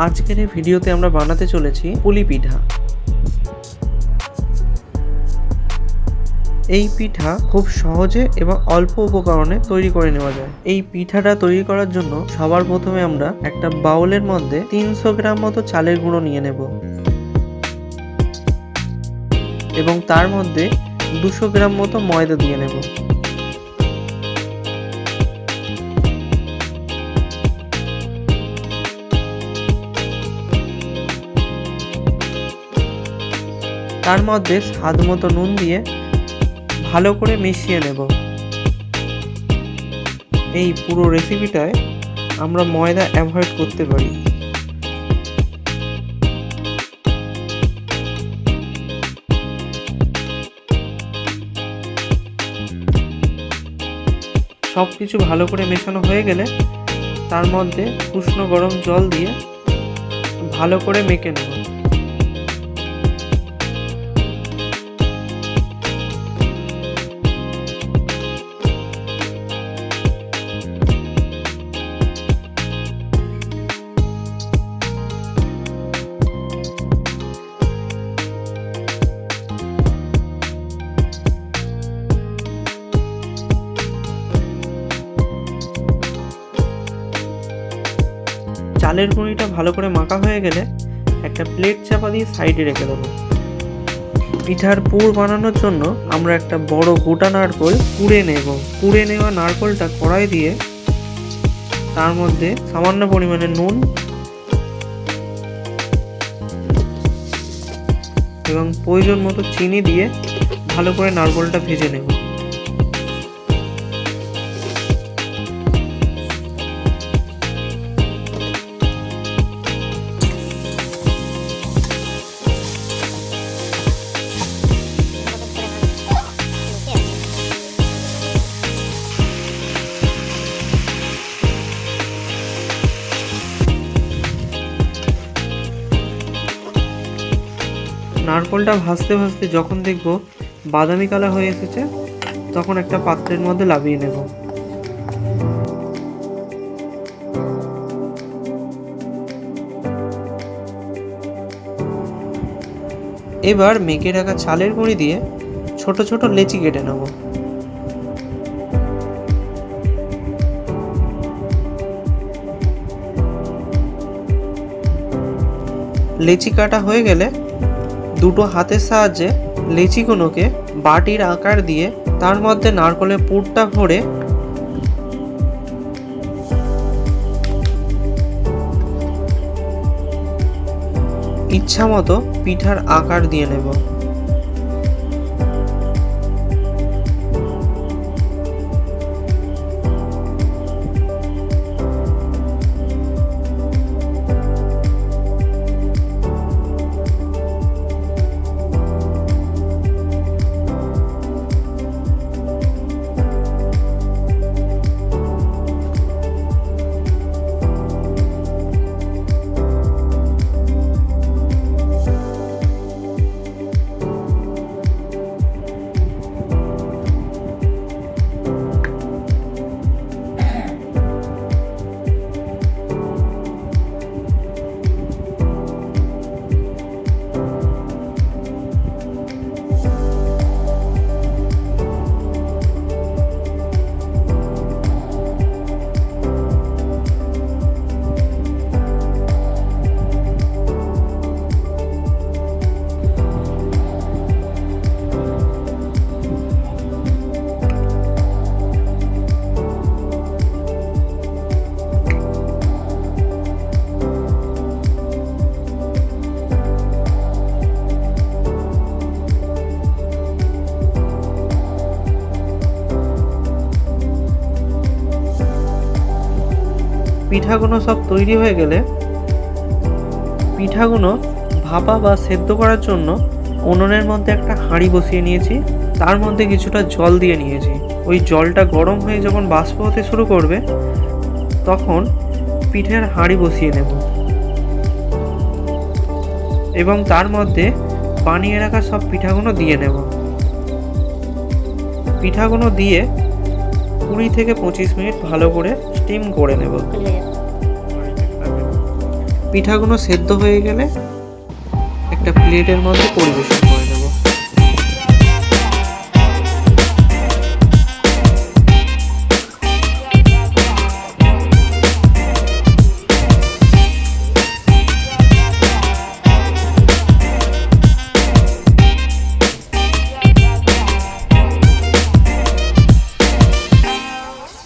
আজকের এই ভিডিওতে আমরা বানাতে চলেছি পুলি পিঠা। এই পিঠা খুব সহজে এবং অল্প উপকরণে তৈরি করে নেওয়া যায়। এই পিঠাটা তৈরি করার জন্য সবার প্রথমে আমরা একটা বাউলের মধ্যে 300 গ্রাম মতো চালের গুঁড়ো নিয়ে নেব এবং তার মধ্যে 200 গ্রাম মতো ময়দা দিয়ে নেব। তার মধ্যে স্বাদ মতো নুন দিয়ে ভালো করে মিশিয়ে নেব। এই পুরো রেসিপিটায় আমরা ময়দা অ্যাভয়েড করতে পারি। সব কিছু ভালো করে মেশানো হয়ে গেলে তার মধ্যে উষ্ণ গরম জল দিয়ে ভালো করে মেখে নেব। চালের গুঁড়িটা ভালো করে মাখা হয়ে গেলে একটা প্লেট চাপা দিয়ে সাইডে রেখে দেবো। পিঠার পুর বানানোর জন্য আমরা একটা বড় গোটা নারকেল কুড়ে নেব। কুড়ে নেওয়া নারকেলটা কড়াই দিয়ে তার মধ্যে সামান্য পরিমাণে নুন এবং প্রয়োজন মতো চিনি দিয়ে ভালো করে নারকেলটা ভেজে নেব। নারকেলটা ভাজতে ভাজতে যখন দেখব বাদামি কালার হয়ে এসেছে তখন একটা পাত্রের মধ্যে নামিয়ে নেব। এবার মেখে রাখা চালের গুঁড়ি দিয়ে ছোট ছোট লেচি কেটে নেব। লেচি কাটা হয়ে গেলে দুটো হাতের সাহায্যে লেচিগুলোকে বাটির আকার দিয়ে তার মধ্যে নারকেলের পুরটা ভরে ইচ্ছা মতো পিঠার আকার দিয়ে নেব। পিঠাগুলো সব তৈরি হয়ে গেলে পিঠাগুলো ভাপা বা সেদ্ধ করার জন্য উনুনের মধ্যে একটা হাঁড়ি বসিয়ে নিয়েছি। তার মধ্যে কিছুটা জল দিয়ে নিয়েছি। ওই জলটা গরম হয়ে যখন বাষ্প হতে শুরু করবে তখন পিঠের হাঁড়ি বসিয়ে নেব এবং তার মধ্যে বানিয়ে রাখা সব পিঠাগুলো দিয়ে নেব। পিঠাগুলো দিয়ে 20 থেকে 25 মিনিট ভালো করে স্টিম করে নেব। পিঠাগুলো সেদ্ধ হয়ে গেলে একটা প্লেটের মধ্যে পরিবেশন করে নেব।